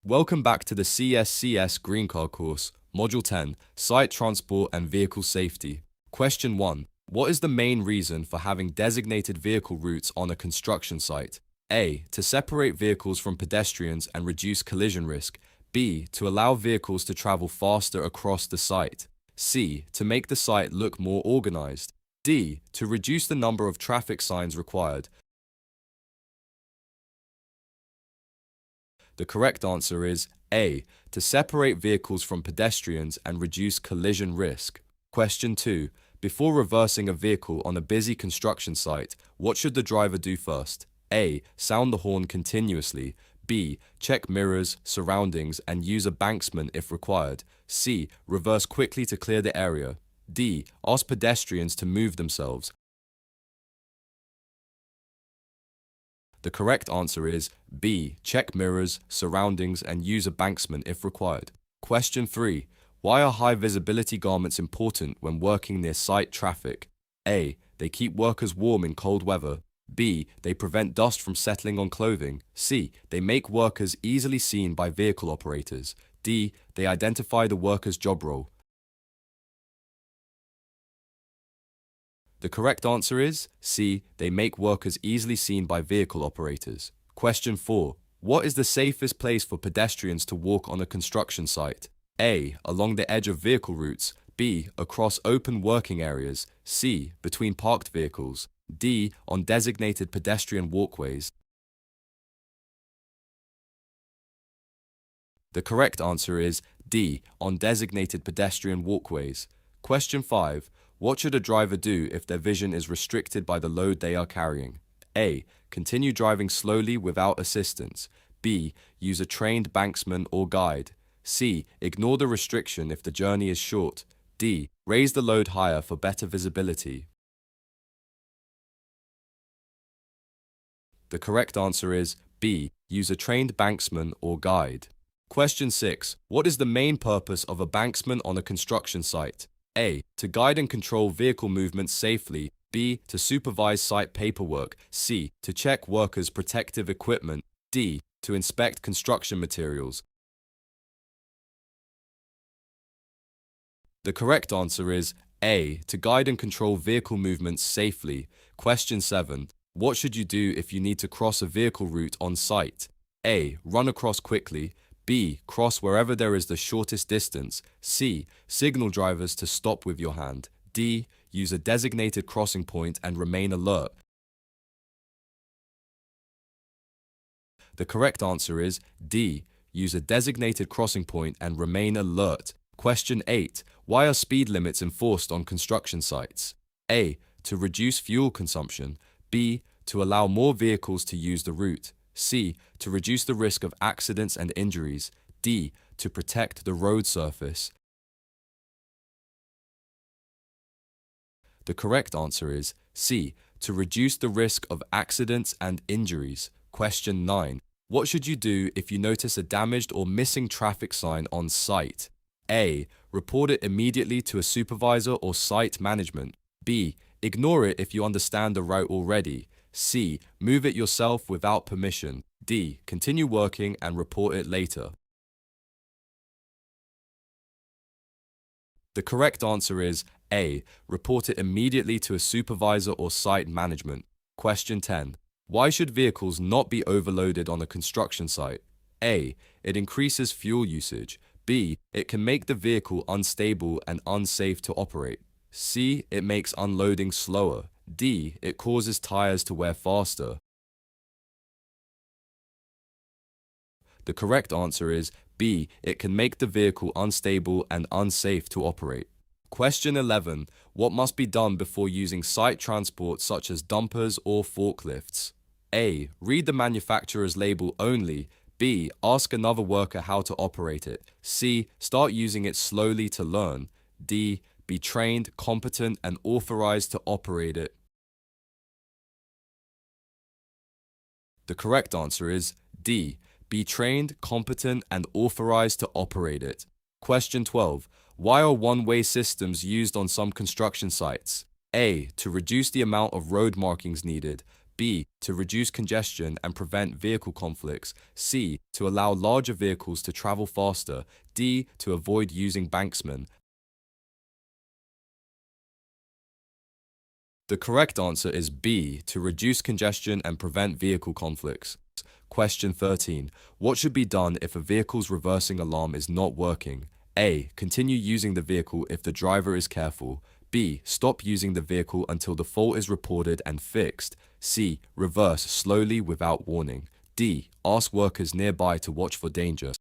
Welcome back to the CSCS Green Card course, Module 10, Site Transport and Vehicle Safety. Question 1. What is the main reason for having designated vehicle routes on a construction site? A. To separate vehicles from pedestrians and reduce collision risk. B. To allow vehicles to travel faster across the site. C. To make the site look more organized. D. To reduce the number of traffic signs required. The correct answer is A. To separate vehicles from pedestrians and reduce collision risk. Question 2. Before reversing a vehicle on a busy construction site, what should the driver do first? A. Sound the horn continuously. B. Check mirrors, surroundings, and use a banksman if required. C. Reverse quickly to clear the area. D. Ask pedestrians to move themselves. The correct answer is B. Check mirrors, surroundings, and use a banksman if required. Question 3. Why are high visibility garments important when working near site traffic? A. They keep workers warm in cold weather. B. They prevent dust from settling on clothing. C. They make workers easily seen by vehicle operators. D. They identify the worker's job role. The correct answer is C. They make workers easily seen by vehicle operators. Question 4. What is the safest place for pedestrians to walk on a construction site? A. Along the edge of vehicle routes. B. Across open working areas. C. Between parked vehicles. D. On designated pedestrian walkways. The correct answer is D. On designated pedestrian walkways. Question 5. What should a driver do if their vision is restricted by the load they are carrying? A. Continue driving slowly without assistance. B. Use a trained banksman or guide. C. Ignore the restriction if the journey is short. D. Raise the load higher for better visibility. The correct answer is B. Use a trained banksman or guide. Question 6. What is the main purpose of a banksman on a construction site? A. To guide and control vehicle movements safely. B. To supervise site paperwork. C. To check workers' protective equipment. D. To inspect construction materials. The correct answer is A. To guide and control vehicle movements safely. Question 7. What should you do if you need to cross a vehicle route on site? A. Run across quickly. B. Cross wherever there is the shortest distance. C. Signal drivers to stop with your hand. D. Use a designated crossing point and remain alert. The correct answer is D. Use a designated crossing point and remain alert. Question 8. Why are speed limits enforced on construction sites? A. To reduce fuel consumption. B. To allow more vehicles to use the route. C. To reduce the risk of accidents and injuries. D. To protect the road surface. The correct answer is C. To reduce the risk of accidents and injuries. Question 9. What should you do if you notice a damaged or missing traffic sign on site? A. Report it immediately to a supervisor or site management. B. Ignore it if you understand the route already. C. Move it yourself without permission. D. Continue working and report it later. The correct answer is A. Report it immediately to a supervisor or site management. Question 10. Why should vehicles not be overloaded on a construction site? A. It increases fuel usage. B. It can make the vehicle unstable and unsafe to operate. C. It makes unloading slower. D. It causes tires to wear faster. The correct answer is B. It can make the vehicle unstable and unsafe to operate. Question 11. What must be done before using site transport such as dumpers or forklifts? A. Read the manufacturer's label only. B. Ask another worker how to operate it. C. Start using it slowly to learn. D. Be trained, competent, and authorized to operate it. The correct answer is D. Be trained, competent, and authorized to operate it. Question 12. Why are one-way systems used on some construction sites? A. To reduce the amount of road markings needed. B. To reduce congestion and prevent vehicle conflicts. C. To allow larger vehicles to travel faster. D. To avoid using banksmen. The correct answer is B. To reduce congestion and prevent vehicle conflicts. Question 13. What should be done if a vehicle's reversing alarm is not working? A. Continue using the vehicle if the driver is careful. B. Stop using the vehicle until the fault is reported and fixed. C. Reverse slowly without warning. D. Ask workers nearby to watch for danger.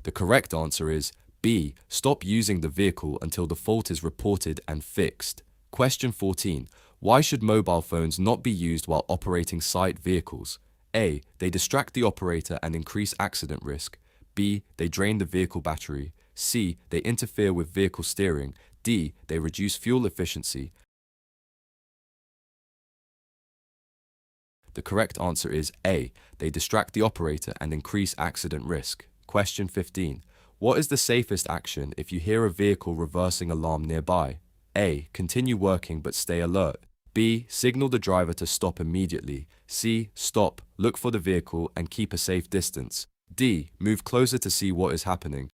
The correct answer is B. Stop using the vehicle until the fault is reported and fixed. Question 14. Why should mobile phones not be used while operating site vehicles? A. They distract the operator and increase accident risk. B. They drain the vehicle battery. C. They interfere with vehicle steering. D. They reduce fuel efficiency. The correct answer is A. They distract the operator and increase accident risk. Question 15. What is the safest action if you hear a vehicle reversing alarm nearby? A. Continue working but stay alert. B. Signal the driver to stop immediately. C. Stop, look for the vehicle and keep a safe distance. D. Move closer to see what is happening.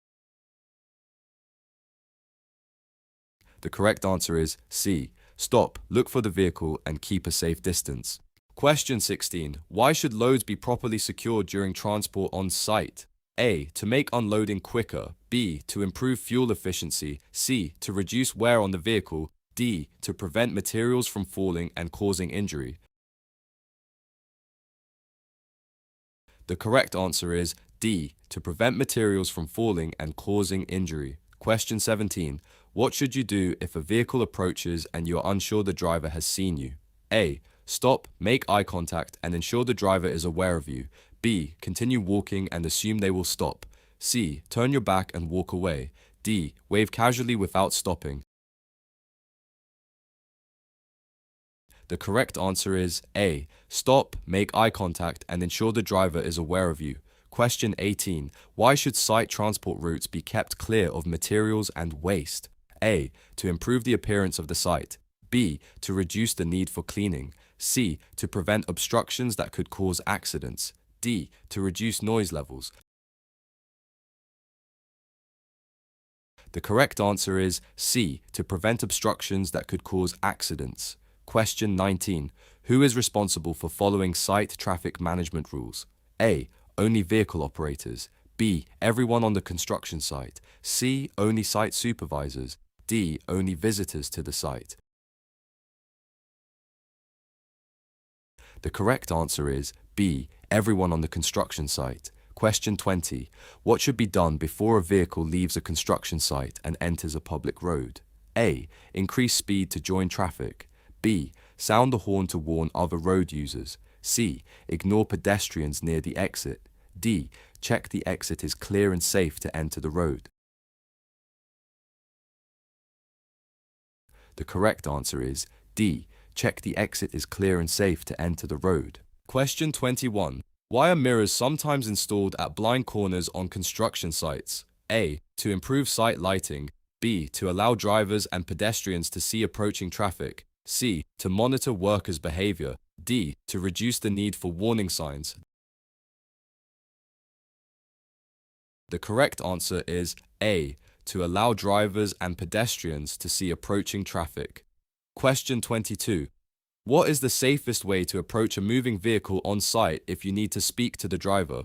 The correct answer is C. Stop, look for the vehicle and keep a safe distance. Question 16. Why should loads be properly secured during transport on site? A. To make unloading quicker. B. To improve fuel efficiency. C. To reduce wear on the vehicle. D. To prevent materials from falling and causing injury. The correct answer is D. To prevent materials from falling and causing injury. Question 17. What should you do if a vehicle approaches and you are unsure the driver has seen you? A. Stop, make eye contact and ensure the driver is aware of you. B. Continue walking and assume they will stop. C. Turn your back and walk away. D. Wave casually without stopping. The correct answer is A. Stop, make eye contact and ensure the driver is aware of you. Question 18. Why should site transport routes be kept clear of materials and waste? A. To improve the appearance of the site. B. To reduce the need for cleaning. C. To prevent obstructions that could cause accidents. D. To reduce noise levels. The correct answer is C. To prevent obstructions that could cause accidents. Question 19. Who is responsible for following site traffic management rules? A. Only vehicle operators. B. Everyone on the construction site. C. Only site supervisors. D. Only visitors to the site. The correct answer is B. Everyone on the construction site. Question 20. What should be done before a vehicle leaves a construction site and enters a public road? A. Increase speed to join traffic. B. Sound the horn to warn other road users. C. Ignore pedestrians near the exit. D. Check the exit is clear and safe to enter the road. The correct answer is D. Check the exit is clear and safe to enter the road. Question 21. Why are mirrors sometimes installed at blind corners on construction sites? A. To improve site lighting. B. To allow drivers and pedestrians to see approaching traffic. C. To monitor workers' behavior. D. To reduce the need for warning signs. The correct answer is A. To allow drivers and pedestrians to see approaching traffic. Question 22. What is the safest way to approach a moving vehicle on site if you need to speak to the driver?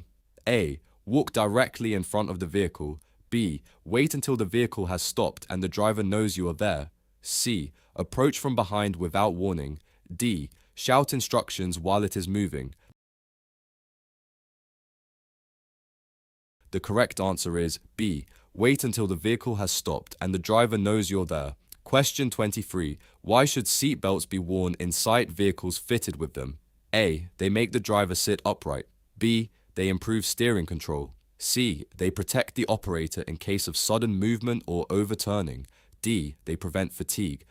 A. Walk directly in front of the vehicle. B. Wait until the vehicle has stopped and the driver knows you are there. C. Approach from behind without warning. D. Shout instructions while it is moving. The correct answer is B. Wait until the vehicle has stopped and the driver knows you're there. Question 23. Why should seat belts be worn in site vehicles fitted with them? A. They make the driver sit upright. B. They improve steering control. C. They protect the operator in case of sudden movement or overturning. D. They prevent fatigue.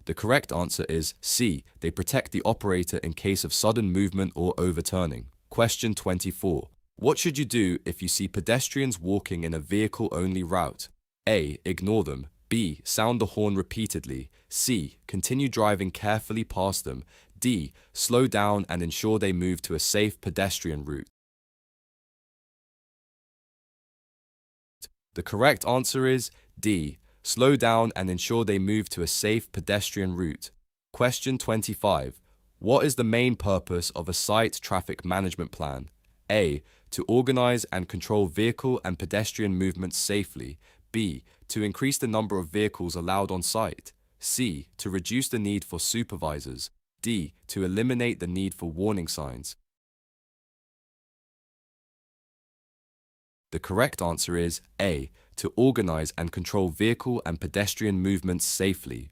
The correct answer is C. They protect the operator in case of sudden movement or overturning. Question 24. What should you do if you see pedestrians walking in a vehicle-only route? A. Ignore them. B. Sound the horn repeatedly. C. Continue driving carefully past them. D. Slow down and ensure they move to a safe pedestrian route. The correct answer is D. Slow down and ensure they move to a safe pedestrian route. Question 25. What is the main purpose of a site traffic management plan? A. To organize and control vehicle and pedestrian movements safely. B. To increase the number of vehicles allowed on site. C. To reduce the need for supervisors. D. To eliminate the need for warning signs. The correct answer is A. To organize and control vehicle and pedestrian movements safely.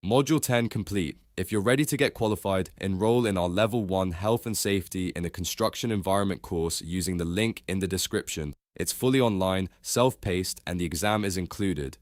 Module 10 complete. If you're ready to get qualified, enroll in our Level 1 Health and Safety in a Construction Environment course using the link in the description. It's fully online, self-paced, and the exam is included.